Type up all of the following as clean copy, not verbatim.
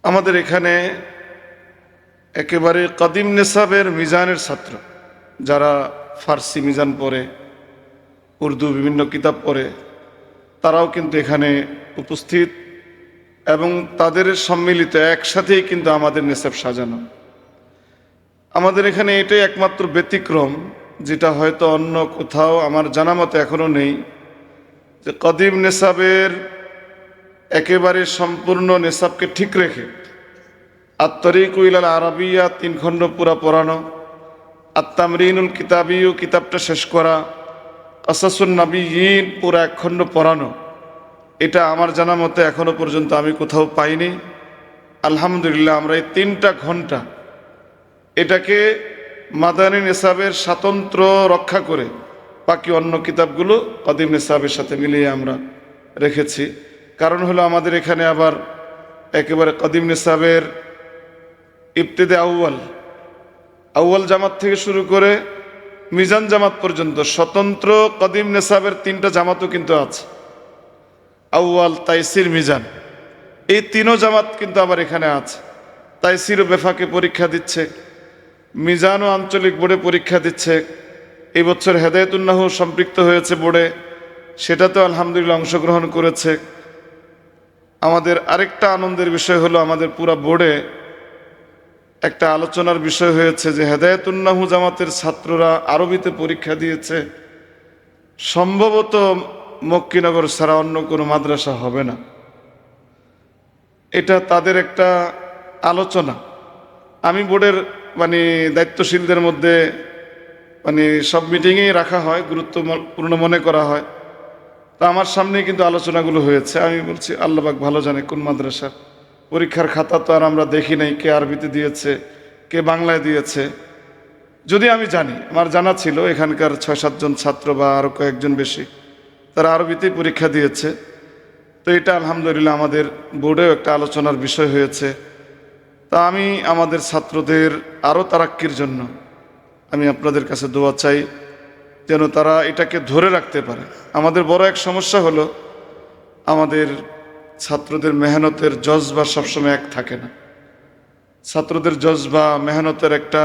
আমাদের এখানে একেবারে কদিম নেসাবের মিজানের ছাত্র যারা ফার্সি মিজান পড়ে, উর্দু বিভিন্ন কিতাব পড়ে, তারাও কিন্তু এখানে উপস্থিত এবং তাদের সম্মিলিত একসাথেই কিন্তু আমাদের নেসাব সাজানো। আমাদের এখানে এটাই একমাত্র ব্যতিক্রম, যেটা হয়তো অন্য কোথাও আমার জানা মতো এখনও নেই, যে কদিম নেসাবের একেবারে সম্পূর্ণ নেসাবকে ঠিক রেখে আত-তরিক ইলাল আরাবিয়া 3 খণ্ড পুরা পড়ানো, আত-তামরিনুল কিতাবিউ কিতাবটা শেষ করা, কাসাসুন নবিয়্যিন পুরা 1 খণ্ড পড়ানো, এটা আমার জানা মতে এখনো পর্যন্ত আমি কোথাও পাইনি। আলহামদুলিল্লাহ আমরা এই 3টা ঘন্টা এটাকে মাদানী নেসাবের স্বাতন্ত্র রক্ষা করে বাকি অন্য কিতাবগুলো কদিম নেসাবের সাথে মিলিয়ে আমরা রেখেছি। কারণ হলো আমাদের এখানে আবার একেবারে কদিম নেসাবের ইবতিদা আউয়াল জামাত থেকে শুরু করে মিজান জামাত পর্যন্ত স্বতন্ত্র কদিম নেসাবের 3টা জামাতও কিন্তু আছে। আউয়াল, তাইসির, মিজান, এই 3ও জামাত কিন্তু আবার এখানে আছে। তাইসিরও বেফাকে পরীক্ষা দিচ্ছে, মিজানও আঞ্চলিক বোর্ডে পরীক্ষা দিচ্ছে। এই বছর হেদায়েতুন্নাহ সম্পৃক্ত হয়েছে বোর্ডে, সেটাতেও আলহামদুলিল্লাহ অংশগ্রহণ করেছে। আমাদের আরেকটা আনন্দের বিষয় হলো আমাদের পুরা বোর্ডে একটা আলোচনার বিষয় হয়েছে যে হেদায়েতুন্নাহ জামাতের ছাত্ররা আরবিতে পরীক্ষা দিয়েছে, সম্ভবত মক্কিনগর ছাড়া অন্য কোনো মাদ্রাসা হবে না। এটা তাদের একটা আলোচনা। আমি বোর্ডের দায়িত্বশীলদের মধ্যে সব মিটিংয়েই রাখা হয়, গুরুত্বপূর্ণ মনে করা হয়। তো আমার সামনেই কিন্তু আলোচনাগুলো হয়েছে। আমি বলছি আল্লাহ পাক ভালো জানে কোন মাদ্রাসার পরীক্ষার খাতা তো আর আমরা দেখি নাই, কে আরবিতে দিয়েছে কে বাংলায় দিয়েছে। যদি আমি জানি, আমার জানা ছিল এখানকার 6-7 জন ছাত্র বা আরও কয়েকজন বেশি তারা আরবিতেই পরীক্ষা দিয়েছে। তো এটা আলহামদুলিল্লাহ আমাদের বোর্ডেও একটা আলোচনার বিষয় হয়েছে। তা আমি আমাদের ছাত্রদের আরও তারাক্কির জন্য আমি আপনাদের কাছে দোয়া চাই, যেন তারা এটাকে ধরে রাখতে পারে। আমাদের বড় এক সমস্যা হলো আমাদের ছাত্রদের মেহনতের জজবা সবসময় এক থাকে না। ছাত্রদের জজবা, মেহনতের একটা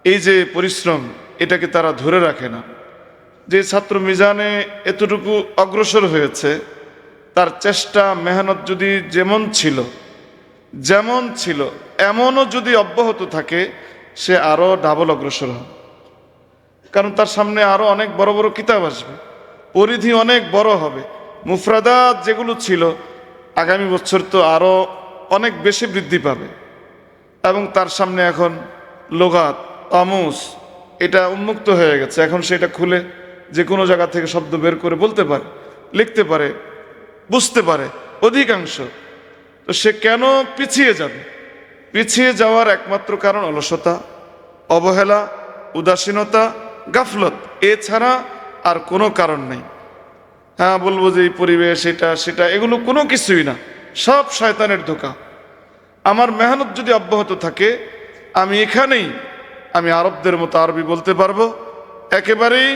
এই যে পরিশ্রম, এটাকে তারা ধরে রাখে না। যে ছাত্র মিজানে এতটুকু অগ্রসর হয়েছে, তার চেষ্টা মেহনত যদি যেমন ছিল এমনও যদি অব্যাহত থাকে, সে আরও ডাবল অগ্রসর হবে। কারণ তার সামনে আরও অনেক বড় বড় কিতাব আসবে, পরিধি অনেক বড় হবে। মুফরাদাত যেগুলো ছিল আগামী বছর তো আরও অনেক বেশি বৃদ্ধি পাবে। এবং তার সামনে এখন লুগাত, কামুস এটা উন্মুক্ত হয়ে গেছে। এখন সেটা খুলে যে কোনো জায়গা থেকে শব্দ বের করে বলতে পারে, লিখতে পারে, বুঝতে পারে অধিকাংশ। তো সে কেন পিছিয়ে যাবে? পিছিয়ে যাওয়ার একমাত্র কারণ অলসতা, অবহেলা, উদাসীনতা, গাফলত, এছাড়া আর কোনো কারণ নেই। হ্যাঁ, বলবো যে এই পরিবেশ, সেটা এগুলো কোনো কিছুই না, সব শয়তানের ধোঁকা। আমার মেহনত যদি অব্যাহত থাকে, আমি এখানেই আরবদের মতো আরবি বলতে পারবো, একেবারেই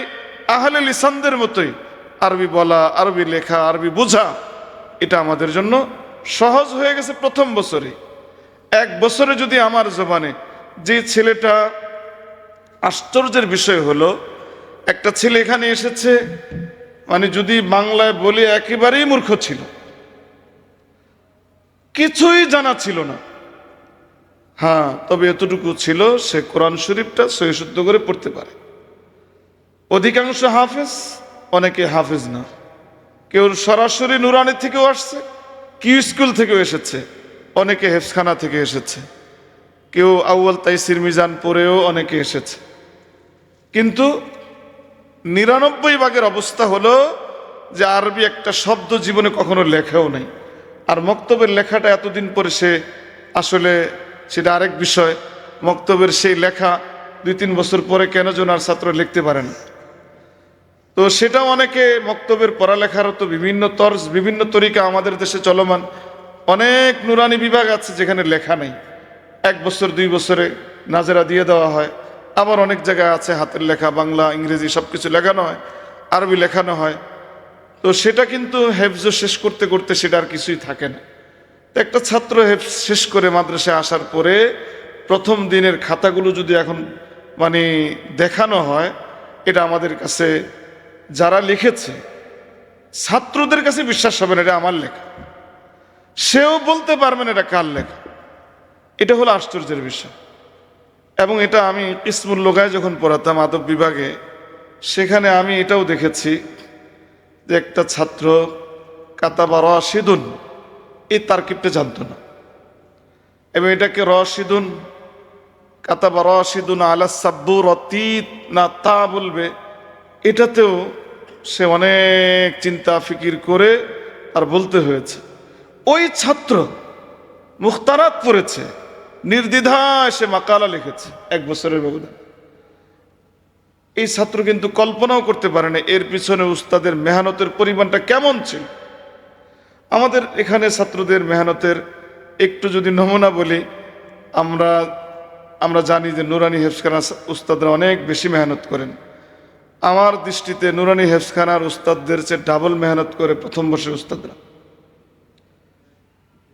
আহলে লিসানদের মতোই আরবি বলা, আরবি লেখা, আরবি বোঝা, এটা আমাদের জন্য সহজ হয়ে গেছে প্রথম বছরে। 1 বছরে যদি আমার জবানে, যে ছেলেটা আশ্চর্যের বিষয় হলো, একটা ছেলে এখানে এসেছে, যদি বাংলায় বলি একেবারেই মূর্খ ছিল, কিছুই জানা ছিল না। হ্যাঁ, তবে এতটুকু ছিল, সে কোরআন শরীফটা সহি শুদ্ধ করে পড়তে পারে। অধিকাংশ হাফেজ, অনেকে হাফেজ না। কেউ সরাসরি নুরানি থেকেও আসছে, কিউ স্কুল থেকেও এসেছে, অনেকে হেফখানা থেকে এসেছে, কেউ আউয়াল, তাইসির, মিজান পড়েও অনেকে এসেছে। কিন্তু 99 ভাগের অবস্থা হলো যে আরবি একটা শব্দ জীবনে কখনো লেখাও নাই। আর মক্তবের লেখাটা এতদিন পরে সে আসলে, সেটা আরেক বিষয়, মক্তবের সেই লেখা 2-3 বছর পরে কেন যেন আর ছাত্র লিখতে পারে না। তো সেটাও অনেকে, মক্তবের পড়ালেখারও তো বিভিন্ন তর্জ, বিভিন্ন তরিকা আমাদের দেশে চলমান। অনেক নুরানি বিভাগ আছে যেখানে লেখা নেই, 1 বছর 2 বছরে নাজেরা দিয়ে দেওয়া হয়। আবার অনেক জায়গায় আছে হাতের লেখা, বাংলা, ইংরেজি সব কিছু লেখানো হয়, আরবি লেখানো হয়। তো সেটা কিন্তু হেফজ শেষ করতে করতে সেটা আর কিছুই থাকে না। তো একটা ছাত্র শেষ করে মাদ্রাসায় আসার পরে প্রথম দিনের খাতাগুলো যদি এখন মানে দেখানো হয়, এটা আমাদের কাছে যারা লিখেছে ছাত্রদের কাছে বিশ্বাস হবে না এটা আমার লেখা, সেও বলতে পারবে না এটা কার লেখা। এটা হলো আশ্চর্যের বিষয়। এবং এটা আমি কিসমুল লোগায় যখন পড়াতাম আদব বিভাগে, সেখানে আমি এটাও দেখেছি যে একটা ছাত্র কাতাবা রাশিদুন এই তারকিবটা জানতো না, এবং এটাকে রাশিদুন কাতাবা রাশিদুন আলা সাব্বুর অতীত না তা বলবে, এটাতেও সে অনেক চিন্তা ফিকির করে আর বলতে হয়েছে। ওই ছাত্র মুখতারাত পড়েছে, নির্দ্বিধায় সে মাকালা লিখেছে 1 বছরের ব্যবধান। এই ছাত্র কিন্তু কল্পনাও করতে পারে না এর পিছনে উস্তাদের মেহনতের পরিমাণটা কেমন ছিল। আমাদের এখানে ছাত্রদের মেহনতের একটু যদি নমুনা বলি, আমরা জানি যে নুরানি হেফজখানা উস্তাদরা অনেক বেশি মেহনত করেন। আমার দৃষ্টিতে নুরানি হেফজখানার উস্তাদদের চেয়ে ডাবল মেহনত করে প্রথম বর্ষের উস্তাদরা।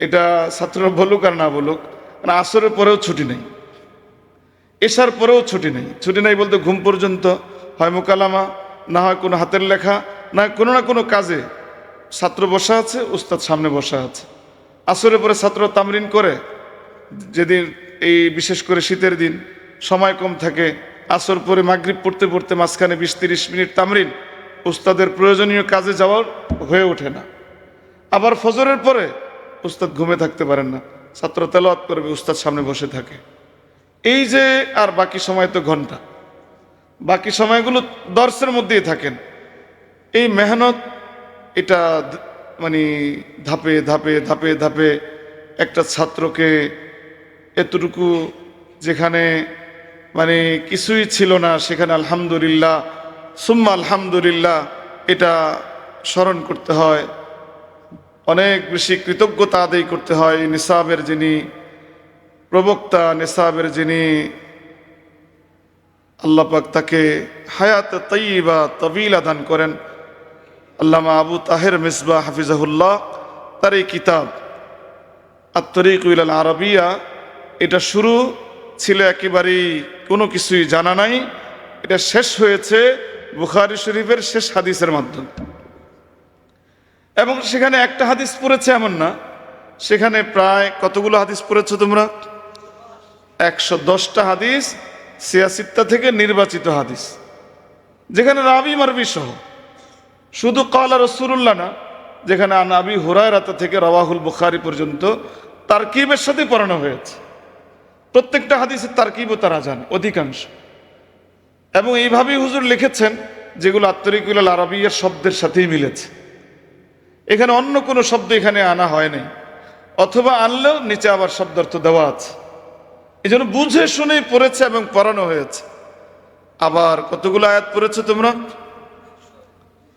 এটা ছাত্ররা বলুক আর না বলুক, মানে আসরের পরেও ছুটি নেই, এশার পরেও ছুটি নেই। ছুটি নেই বলতে ঘুম পর্যন্ত হয় মোকালামা, না হয় কোনো হাতের লেখা, না কোনো কাজে ছাত্র বসা আছে, উস্তাদ সামনে বসা আছে। আসরের পরে ছাত্র তামরিন করে, যেদিন এই বিশেষ করে শীতের দিন সময় কম থাকে, আসর পরে মাগরিব পড়তে পড়তে মাঝখানে 20-30 মিনিট তামরিন, উস্তাদের প্রয়োজনীয় কাজে যাওয়ার হয়ে ওঠে না। আবার ফজরের পরে উস্তাদ ঘুমে থাকতে পারেন না, ছাত্র তেলাওয়াত করবে, উস্তাদ সামনে বসে থাকে। এই যে আর বাকি সময় তো ঘন্টা, বাকি সময়গুলো দর্শের মধ্যেই থাকেন। এই মেহনত এটা মানে ধাপে ধাপে ধাপে ধাপে একটা ছাত্রকে এতটুকু, যেখানে মানে কিছুই ছিল না সেখানে আলহামদুলিল্লাহ সুম্মা আলহামদুলিল্লাহ এটা স্মরণ করতে হয়, অনেক বেশি কৃতজ্ঞতা আদায় করতে হয়। নিসাবের যিনি প্রবক্তা, নিসাবের যিনি আল্লাহ পাক তাকে হায়াত তাইয়্যিবা তাবিলা দান করেন, আল্লামা আবু তাহের মিসবাহ হাফিজাহুল্লাহ, তার এই কিতাব আত-তরিক ইলাল আরাবিয়া, এটা শুরু ছিল একেবারেই কোনো কিছুই জানা নাই, এটা শেষ হয়েছে বুখারী শরীফের শেষ হাদিসের মাধ্যমে। এবং সেখানে একটা হাদিস পড়েছে এমন না, সেখানে প্রায় কতগুলো হাদিস পড়েছো তোমরা? 110টা হাদিস, 86টা থেকে নির্বাচিত হাদিস, যেখানে রাবি মারবি সহ, শুধু ক্বালা রাসূলুল্লাহ না, যেখানে আন আবি হুরায়রা থেকে রাওয়াহুল বুখারী পর্যন্ত তারকিবের সাথে পড়ানো হয়েছে। প্রত্যেকটা হাদিসের তারকিবও তারা জানে অধিকাংশ। এবং এইভাবেই হুজুর লিখেছেন যেগুলো আত-তরিক ইলাল আরাবিয়ার শব্দের সাথেই মিলেছে। এখানে অন্য কোনো শব্দ এখানে আনা হয় নাই, অথবা আনলেও নিচে আবার শব্দার্থ দেওয়া আছে। এই জন্য বুঝে শুনেই পড়েছে এবং পড়ানো হয়েছে। আবার কতগুলো আয়াত পড়েছো তোমরা?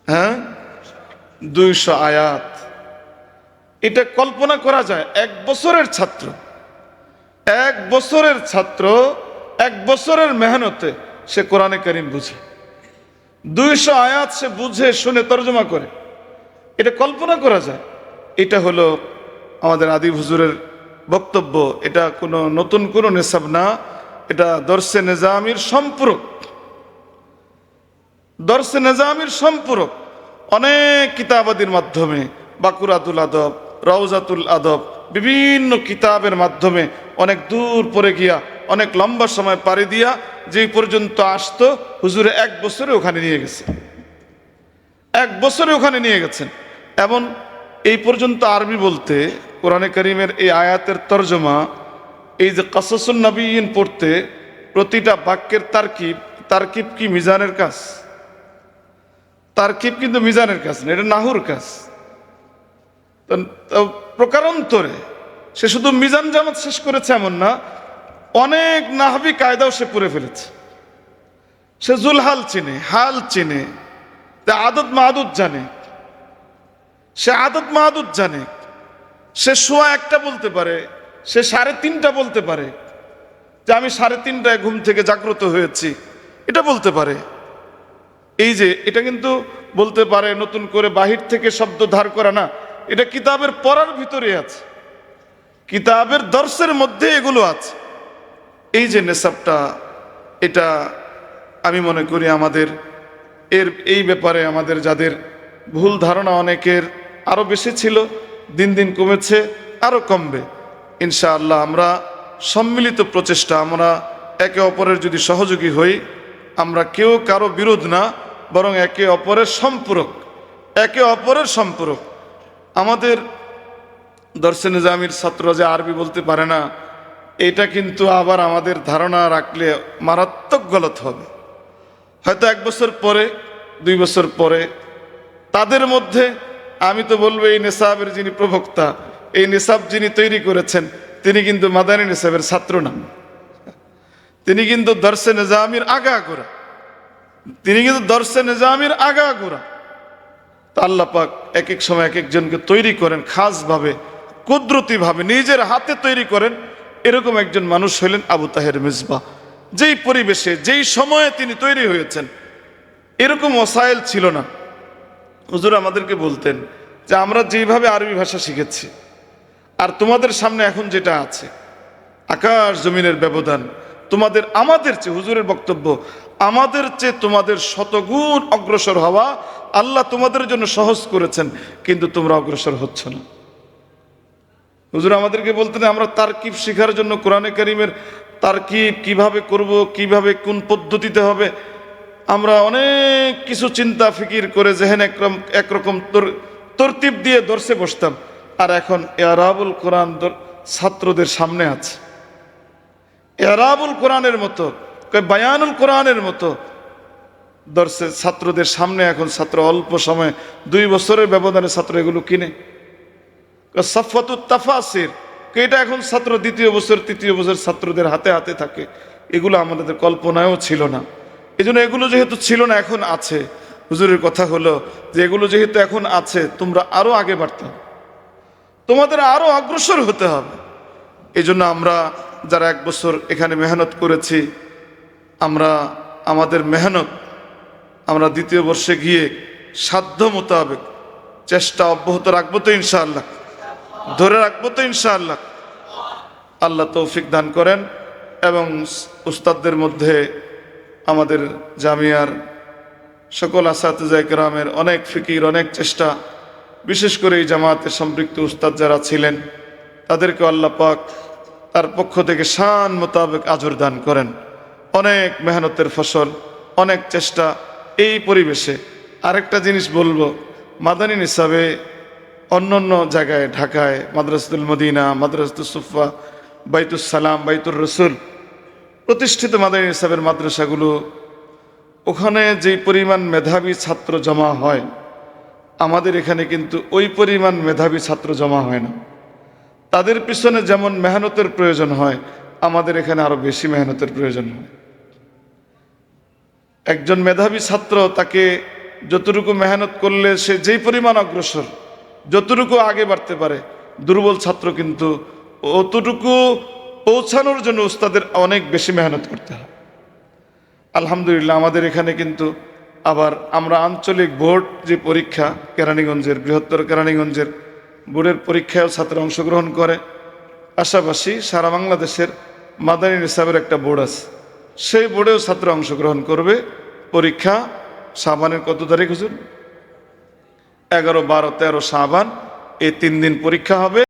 হ্যাঁ, 200 আয়াত। এটা কল্পনা করা যায় 1 বছরের ছাত্র, 1 বছরের ছাত্র 1 বছরের মেহনতে সে কোরআনে কারীম বুঝে, 200 আয়াত সে বুঝে শুনে তর্জমা করে। এটা কল্পনা করা যায়। এটা হলো আমাদের আদি হুজুরের বক্তব্য। এটা কোনো নতুন কোনো নেসাব না, এটা দর্শে নিজামির সম্পূরক। দর্শে নিজামির সম্পূরক অনেক কিতাবাদির মাধ্যমে, বাকুরাতুল আদব, রওজাতুল আদব, বিভিন্ন কিতাবের মাধ্যমে অনেক দূর পরে গিয়া, অনেক লম্বা সময় পাড়ি দিয়া যেই পর্যন্ত আসতো, হুজুরে 1 বছরে ওখানে নিয়ে গেছে, 1 বছরে ওখানে নিয়ে গেছেন। এবং এই পর্যন্ত আরবি বলতে কোরআনে কারীমের এই আয়াতের তর্জমা, এই যে কাসাসুন নবীন পড়তে প্রতিটা বাক্যের তারকিব কি মিজানের কাজ? তারকিব কিন্তু মিজানের কাজ না, এটা নাহুর কাজ। তো প্রকারান্তরে সে শুধু মিজান জামাত শেষ করেছে এমন না, অনেক নাহবি কায়দাও সে পড়ে ফেলেছে। সে জুলহাল চিনে, হাল চিনে, আদত মাদুদ জানে, সে আদত মাদুদ জানে, সে সোয়া 1টা বলতে পারে, সে 3:30 বলতে পারে, যে আমি 3:30টায় ঘুম থেকে জাগ্রত হয়েছি, এটা বলতে পারে। এই যে এটা কিন্তু বলতে পারে, নতুন করে বাহির থেকে শব্দ ধার করা না, এটা কিতাবের পড়ার ভিতরে আছে। কিতাবের দর্শের মধ্যে এগুলো আছে। এই যে নেশাবটা, এটা আমি মনে করি আমাদের এই ব্যাপারে আমাদের যাদের ভুল ধারণা অনেকের আরো বেশি ছিল, দিন দিন কমেছে, আরো কমবে ইনশাআল্লাহ। আমরা সম্মিলিত প্রচেষ্টা, আমরা একে অপরের যদি সহযোগী হই, আমরা কেউ কারো বিরোধ না, বরং একে অপরের সম্পূরক। আমাদের দর্শে নিজামির ছাত্ররা যে আরবি বলতে পারে না, এটা কিন্তু আবার আমাদের ধারণা রাখলে মারাত্মক গলত হবে। হয়তো 1 বছর পরে, 2 বছর পরে তাদের মধ্যে, আমি তো বলবো এই নেশাবের যিনি প্রবক্তা, এই নেশাব যিনি তৈরি করেছেন, তিনি কিন্তু মাদানী নেশাবের ছাত্র না, তিনি কিন্তু দর্শে নিজামির আগাগোড়া। তা আল্লাহ পাক এক এক সময় এক একজনকে তৈরি করেন খাসভাবে, কুদরতিভাবে নিজের হাতে তৈরি করেন। এরকম একজন মানুষ হলেন আবু তাহের মিসবাহ। যেই পরিবেশে, যেই সময়ে তিনি তৈরি হয়েছেন, এরকম ওসাইল ছিল না। হুজুর আমাদেরকে বলতেন যে আমরা যেভাবে আরবি ভাষা শিখেছি আর তোমাদের সামনে এখন যেটা আছে, আকাশ জমিনের ব্যবধান। আমাদের চেয়ে, হুজুরের বক্তব্য, আমাদের চেয়ে তোমাদের শতগুণ অগ্রসর হওয়া আল্লাহ তোমাদের জন্য সহজ করেছেন, কিন্তু তোমরা অগ্রসর হচ্ছ না। হুজুর আমাদেরকে বলতেন আমরা তারকিব শেখার জন্য কোরআনে কারীমের তারকিব কিভাবে করব, কিভাবে কোন পদ্ধতিতে হবে, আমরা অনেক কিছু চিন্তা ফিকির করে জেহেন একরকম তরতিব দিয়ে দর্শে বসতাম। আর এখন এরাবুল কোরআন ছাত্রদের সামনে আছে, এরাবুল কোরআনের মতো, বায়ানুল কোরআনের মতো দর্শে ছাত্রদের সামনে এখন ছাত্র অল্প সময় 2 বছরের ব্যবধানে ছাত্র এগুলো কিনে। সাফাতুত তাফাসির, এটা এখন ছাত্র 2য় বছর 3য় বছর ছাত্রদের হাতে হাতে থাকে। এগুলো আমাদের কল্পনায়ও ছিল না। এই জন্য এগুলো যেহেতু ছিল না, এখন আছে। হুজুরের কথা হলো যে এগুলো যেহেতু এখন আছে, তোমরা আরো আগে বাড়তে হবে, তোমাদের আরো অগ্রসর হতে হবে। এই জন্য আমরা যারা 1 বছর এখানে মেহনত করেছি, আমরা আমাদের মেহনত আমরা 2য় বর্ষে গিয়ে সাধ্য মোতাবেক চেষ্টা অব্যাহত রাখবো তো ইনশাআল্লাহ, ধরে রাখবো তো ইনশাআল্লাহ। আল্লাহ তৌফিক দান করেন। এবং উস্তাদদের মধ্যে আমাদের জামিয়ার সকল আসাতিজা কেরামের অনেক ফিকির, অনেক চেষ্টা, বিশেষ করে এই জামাতে সম্পৃক্ত উস্তাদ যারা ছিলেন, তাদেরকে আল্লাহ পাক তার পক্ষ থেকে শান মোতাবেক আজর দান করেন। অনেক মেহনতের ফসল, অনেক চেষ্টা এই পরিবেশে। আরেকটা জিনিস বলবো, মাদানী নিসাবে অন্য জায়গায়, ঢাকায় মাদ্রাসাতুল মদিনা, মাদ্রাসাতুল সুফা, বাইতুস সালাম, বাইতুর রসুল প্রতিষ্ঠিত মাদানী নিসাবের মাদ্রাসাগুলো, ওখানে যেই পরিমাণ মেধাবী ছাত্র জমা হয়, আমাদের এখানে কিন্তু ওই পরিমাণ মেধাবী ছাত্র জমা হয় না। তাদের পিছনে যেমন মেহনতের প্রয়োজন হয়, আমাদের এখানে আরো বেশি মেহনতের প্রয়োজন হয়। একজন মেধাবী ছাত্র, তাকে যতটুকু মেহনত করলে সে যেই পরিমাণ অগ্রসর, যতটুকু আগে বাড়তে পারে, দুর্বল ছাত্র কিন্তু অতটুকু পৌঁছানোর জন্য উস্তাদের অনেক বেশি মেহনত করতে হয়। আলহামদুলিল্লাহ আমাদের এখানে কিন্তু আবার আমরা আঞ্চলিক বোর্ড যে পরীক্ষা, কেরানীগঞ্জের, বৃহত্তর কেরানীগঞ্জের বোর্ডের পরীক্ষায়ও ছাত্র অংশগ্রহণ করে। পাশাপাশি সারা বাংলাদেশের মাদানী নিসাবের একটা বোর্ড আছে, সেই বোর্ডেও ছাত্র অংশগ্রহণ করবে। পরীক্ষা শাবানের কত তারিখ হুজুর? 11, 12, 13 শাবান, এই 3 দিন পরীক্ষা হবে।